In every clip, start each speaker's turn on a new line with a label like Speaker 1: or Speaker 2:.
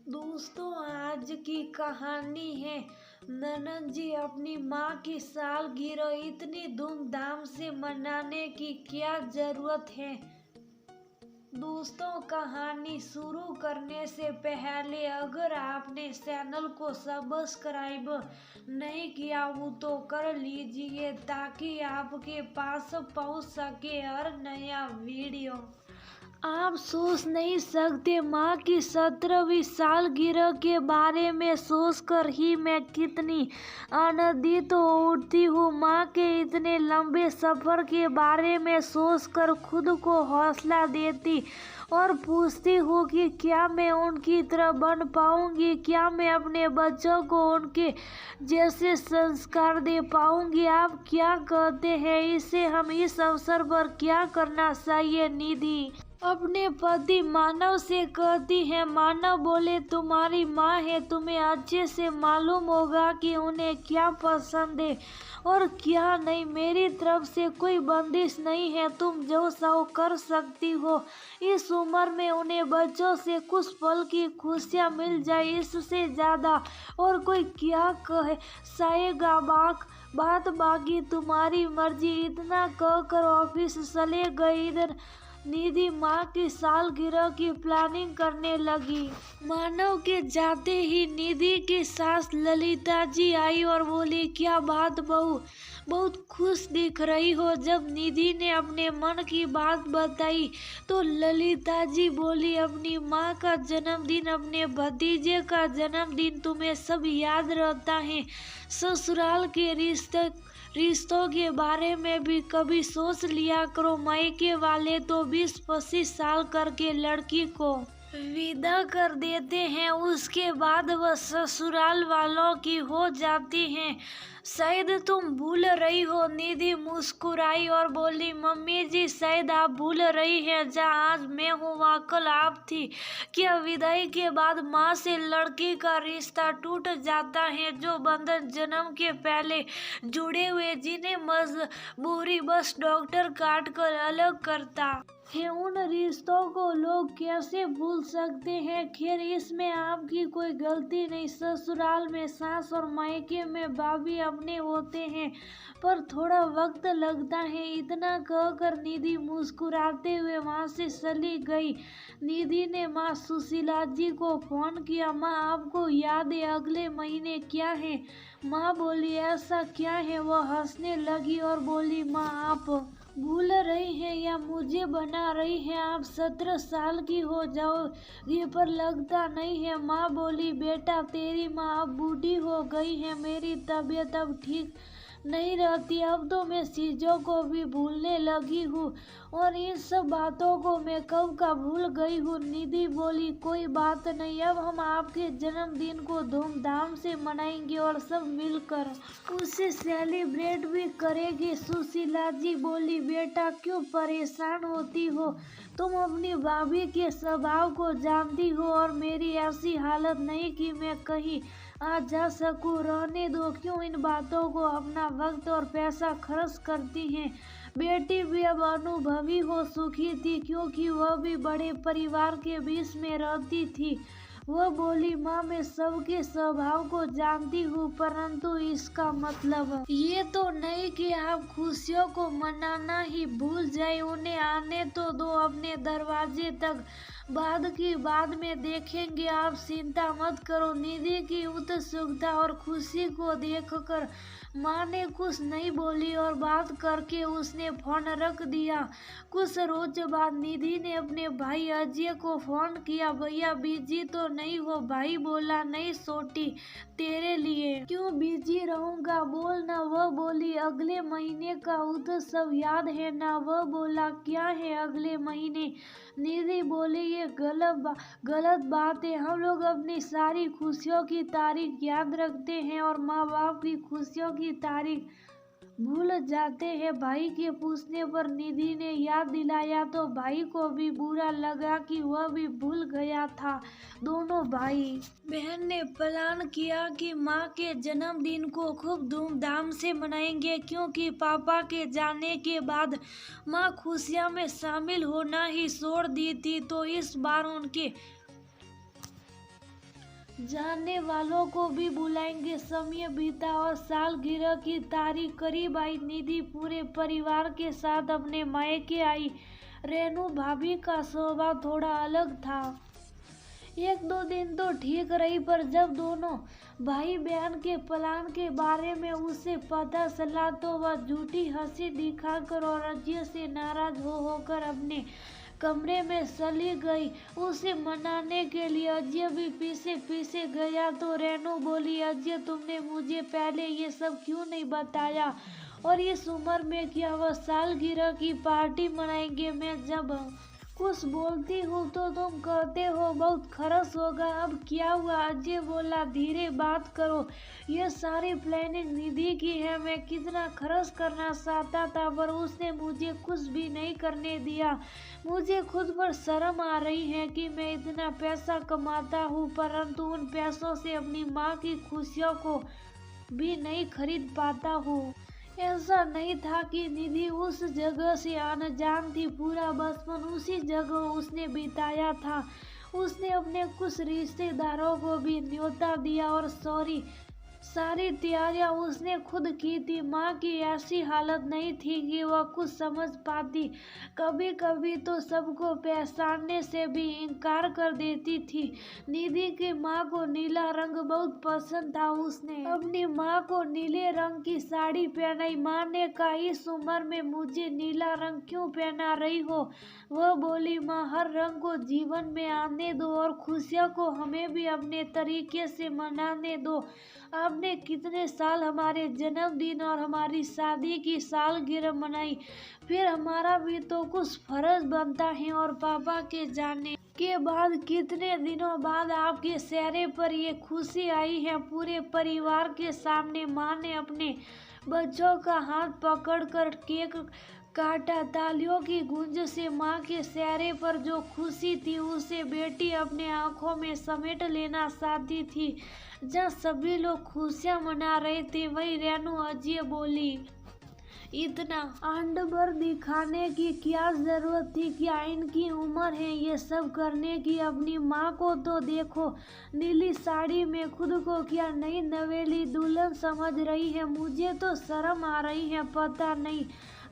Speaker 1: दोस्तों, आज की कहानी है ननद जी अपनी माँ की सालगिरह इतनी धूमधाम से मनाने की क्या जरूरत है। दोस्तों, कहानी शुरू करने से पहले अगर आपने चैनल को सब्सक्राइब नहीं किया हो तो कर लीजिए ताकि आपके पास पहुंच सके हर नया वीडियो। आप सोच नहीं सकते, माँ की 17वीं सालगिरह के बारे में सोचकर ही मैं कितनी आनंदित हो उठती हूँ। माँ के इतने लंबे सफर के बारे में सोचकर खुद को हौसला देती और पूछती हूँ कि क्या मैं उनकी तरह बन पाऊंगी, क्या मैं अपने बच्चों को उनके जैसे संस्कार दे पाऊंगी। आप क्या कहते हैं, इसे हम इस अवसर पर क्या करना चाहिए। निधि अपने पति मानव से कहती है। मानव बोले, तुम्हारी माँ है, तुम्हें अच्छे से मालूम होगा कि उन्हें क्या पसंद है और क्या नहीं। मेरी तरफ से कोई बंदिश नहीं है, तुम जो चाहो कर सकती हो। इस उम्र में उन्हें बच्चों से कुछ पल की खुशियाँ मिल जाए, इससे ज्यादा और कोई क्या कहे साएगा। बात बाकी तुम्हारी मर्जी। इतना कहकर ऑफिस चले गए। इधर निधि माँ की सालगिरह की प्लानिंग करने लगी। मानव के जाते ही निधि की सास ललिता जी आई और बोली, क्या बात बहू, बहुत खुश दिख रही हो। जब निधि ने अपने मन की बात बताई तो ललिता जी बोली, अपनी माँ का जन्मदिन, अपने भतीजे का जन्मदिन तुम्हें सब याद रहता है। ससुराल के रिश्तों के बारे में भी कभी सोच लिया करो। मायके वाले तो 20-25 साल करके लड़की को विदा कर देते हैं, उसके बाद वह ससुराल वालों की हो जाती हैं। शायद तुम भूल रही हो। निधि मुस्कुराई और बोली, मम्मी जी शायद आप भूल रही हैं, जहाँ आज मैं हूँ वहाँ कल आप थी। क्या विदाई के बाद माँ से लड़की का रिश्ता टूट जाता है, जो बंधन जन्म के पहले जुड़े हुए, जिन्हें मजबूरी बस डॉक्टर काट कर अलग करता है। उन रिश्तों को लोग कैसे भूल सकते हैं। खैर, इसमें आपकी कोई गलती नहीं। ससुराल में सास और मायके में भाभी अपने होते हैं, पर थोड़ा वक्त लगता है। इतना कहकर निधि मुस्कुराते हुए वहां से चली गई। निधि ने माँ सुशीला जी को फोन किया। माँ, आपको याद है अगले महीने क्या है। माँ बोली, ऐसा क्या है। वह हंसने लगी और बोली, माँ आप भूल रही हैं या मुझे बना रही हैं। आप 17 साल की हो जाओगी पर लगता नहीं है। माँ बोली, बेटा तेरी माँ अब बूढ़ी हो गई है, मेरी तबीयत अब ठीक नहीं रहती। अब तो मैं चीजों को भी भूलने लगी हूँ और इन सब बातों को मैं कब का भूल गई हूँ। निधि बोली, कोई बात नहीं, अब हम आपके जन्मदिन को धूमधाम से मनाएंगे और सब मिलकर उसे सेलिब्रेट भी करेंगे। सुशीला जी बोली, बेटा क्यों परेशान होती हो, तुम अपनी भाभी के स्वभाव को जानती हो और मेरी ऐसी हालत नहीं कि मैं कहीं आ जा सकूं। रहने दो, क्यों इन बातों को अपना वक्त और पैसा खर्च करती हैं। बेटी भी अब अनुभवी हो चुकी थी, क्योंकि वह भी बड़े परिवार के बीच में रहती थी। वह बोली, माँ मैं सबके स्वभाव को जानती हूँ, परंतु इसका मतलब ये तो नहीं कि आप खुशियों को मनाना ही भूल जाए। उन्हें आने तो दो अपने दरवाजे तक, बाद की बाद में देखेंगे, आप चिंता मत करो। निधि की उत्सुकता और खुशी को देखकर माँ ने कुछ नहीं बोली और बात करके उसने फोन रख दिया। कुछ रोज बाद निधि ने अपने भाई अजय को फोन किया। भैया बिजी तो नहीं हो। भाई बोला, नहीं छोटी, तेरे लिए क्यों बिजी रहूंगा, बोल ना। वह बोली, अगले महीने का उत्सव याद है ना। वह बोला, क्या है अगले महीने। निधि बोली, ये गलत बात है। हम लोग अपनी सारी खुशियों की तारीख याद रखते हैं और माँ बाप की खुशियों की तारीख भूल जाते हैं। भाई के पूछने पर निधि ने याद दिलाया तो भाई को भी बुरा लगा कि वह भी भूल गया था। दोनों भाई बहन ने प्लान किया कि माँ के जन्मदिन को खूब धूमधाम से मनाएंगे, क्योंकि पापा के जाने के बाद माँ खुशियाँ में शामिल होना ही छोड़ दी थी। तो इस बार उनके जानने वालों को भी बुलाएंगे। समय बीता और सालगिरह की तारीख करीब आई। निधि पूरे परिवार के साथ अपने मायके आई। रेनू भाभी का स्वभाव थोड़ा अलग था। एक दो दिन तो ठीक रही, पर जब दोनों भाई बहन के प्लान के बारे में उसे पता चला तो वह झूठी हंसी दिखाकर और अजय से नाराज होकर अपने कमरे में चली गई। उसे मनाने के लिए अजय भी पीछे पीछे गया तो रेनू बोली, अजय तुमने मुझे पहले ये सब क्यों नहीं बताया, और इस उम्र में क्या वह सालगिरह की पार्टी मनाएंगे। मैं जब कुछ बोलती हूँ तो तुम कहते हो बहुत खर्च होगा, अब क्या हुआ। अजय बोला, धीरे बात करो, ये सारी प्लानिंग निधि की है। मैं कितना खर्च करना चाहता था पर उसने मुझे कुछ भी नहीं करने दिया। मुझे खुद पर शर्म आ रही है कि मैं इतना पैसा कमाता हूँ परंतु उन पैसों से अपनी माँ की खुशियों को भी नहीं खरीद पाता हूँ। ऐसा नहीं था कि निधि उस जगह से अनजान थी। पूरा बचपन उसी जगह उसने बिताया था। उसने अपने कुछ रिश्तेदारों को भी न्योता दिया और सारी तैयारियां उसने खुद की थी। माँ की ऐसी हालत नहीं थी कि वह कुछ समझ पाती। कभी कभी तो सबको पहचानने से भी इनकार कर देती थी। निधि की माँ को नीला रंग बहुत पसंद था। उसने अपनी माँ को नीले रंग की साड़ी पहनाई। माँ ने कहा, इस उम्र में मुझे नीला रंग क्यों पहना रही हो। वह बोली, माँ हर रंग को जीवन में आने दो और खुशियों को हमें भी अपने तरीके से मनाने दो। आपने कितने साल हमारे जन्मदिन और हमारी शादी की सालगिरह मनाई, फिर हमारा भी तो कुछ फर्ज बनता है। और पापा के जाने के बाद कितने दिनों बाद आपके चेहरे पर ये खुशी आई है। पूरे परिवार के सामने माँ ने अपने बच्चों का हाथ पकड़कर केक काटा। तालियों की गूंज से माँ के चेहरे पर जो खुशी थी उसे बेटी अपने आंखों में समेट लेना चाहती थी। जहाँ सभी लोग खुशियाँ मना रहे थे वही रेनू अजय बोली, इतना आडंबर दिखाने की क्या जरूरत थी, क्या इनकी उम्र है ये सब करने की। अपनी माँ को तो देखो, नीली साड़ी में खुद को क्या नई नवेली दुल्हन समझ रही है। मुझे तो शर्म आ रही है। पता नहीं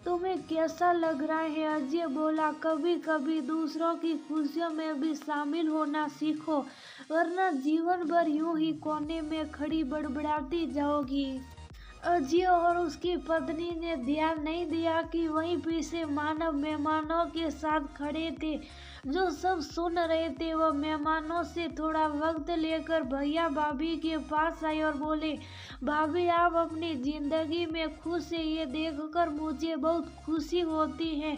Speaker 1: तुम्हें कैसा लग रहा है। अजय बोला, कभी कभी दूसरों की खुशियों में भी शामिल होना सीखो, वरना जीवन भर यूं ही कोने में खड़ी बड़बड़ाती जाओगी। अजय और उसकी पत्नी ने ध्यान नहीं दिया कि वहीं पीछे मानव मेहमानों के साथ खड़े थे जो सब सुन रहे थे। वह मेहमानों से थोड़ा वक्त लेकर भैया भाभी के पास आए और बोले, भाभी आप अपनी जिंदगी में खुश है ये देखकर मुझे बहुत खुशी होती है,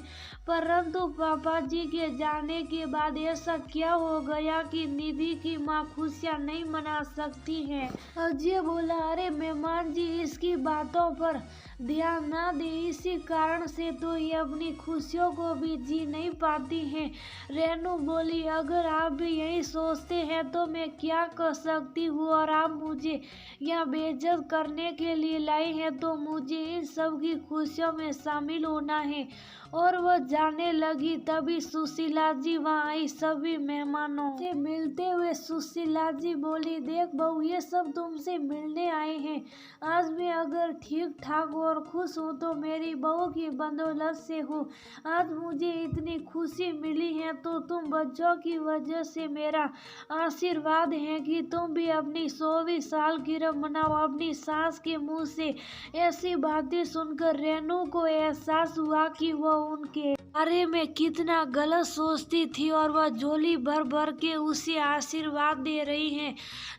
Speaker 1: परंतु पापा जी के जाने के बाद ऐसा क्या हो गया कि निधि की माँ खुशियाँ नहीं मना सकती हैं। अजय बोला, अरे मेहमान जी इसकी बातों पर ध्यान ना दे, इसी कारण से तो ये अपनी खुशियों को भी जी नहीं पाती हैं। रेनू बोली, अगर आप भी यही सोचते हैं तो मैं क्या कर सकती हूँ, और आप मुझे यहाँ बेइज्जत करने के लिए लाई हैं तो मुझे इन सब की खुशियों में शामिल होना है। और वह जाने लगी तभी सुशीला जी वहाँ आई। सभी मेहमानों से मिलते हुए सुशीला जी बोली, देख बहू ये सब तुमसे मिलने आए हैं। आज मैं अगर ठीक ठाक और खुश हूँ तो मेरी बहू की बदौलत से हूँ। आज मुझे इतनी खुशी मिली है तो तुम बच्चों की वजह से मेरा आशीर्वाद है कि तुम भी अपनी 100वीं सालगिरह मनाओ। अपनी सास के मुंह से ऐसी बातें सुनकर रेनू को एहसास हुआ कि वह उनके बारे में कितना गलत सोचती थी और वह झोली भर भर के उसे आशीर्वाद दे रही है।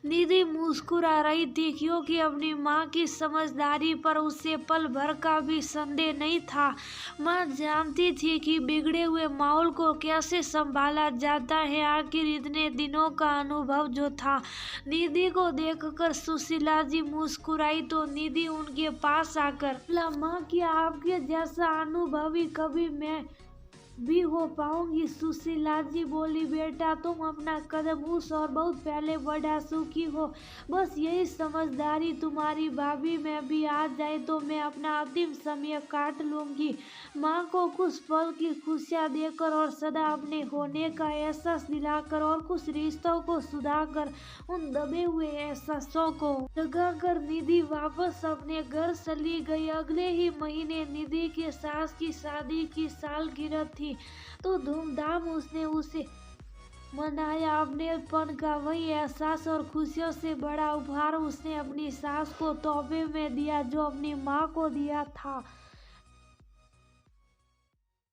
Speaker 1: निधि मुस्कुरा रही थी क्योंकि अपनी माँ की समझदारी पर उसे पल भर का भी संदेह नहीं था। माँ जानती थी कि बिगड़े हुए माहौल को कैसे संभाला जाता है। आखिर इतने दिनों का अनुभव जो था। निधि को देखकर सुशीला जी मुस्कुराई तो निधि उनके पास आकर बोला, माँ क्या आपके जैसा अनुभवी कभी मैं भी हो पाऊंगी। सुशीला जी बोली, बेटा तुम अपना कदम उस और बहुत पहले बढ़ा चुकी हो। बस यही समझदारी तुम्हारी भाभी में भी आ जाए तो मैं अपना अंतिम समय काट लूंगी। माँ को कुछ पल की खुशियाँ देकर और सदा अपने होने का एहसास दिलाकर और कुछ रिश्तों को सुधार उन दबे हुए एहसासों को जगाकर निधि वापस अपने घर चली गई। अगले ही महीने निधि के सास की शादी की सालगिरह थी तो धूमधाम उसने उसे मनाया। अपनेपन का वही एहसास और खुशियों से बड़ा उपहार उसने अपनी सास को तोहफे में दिया जो अपनी माँ को दिया था।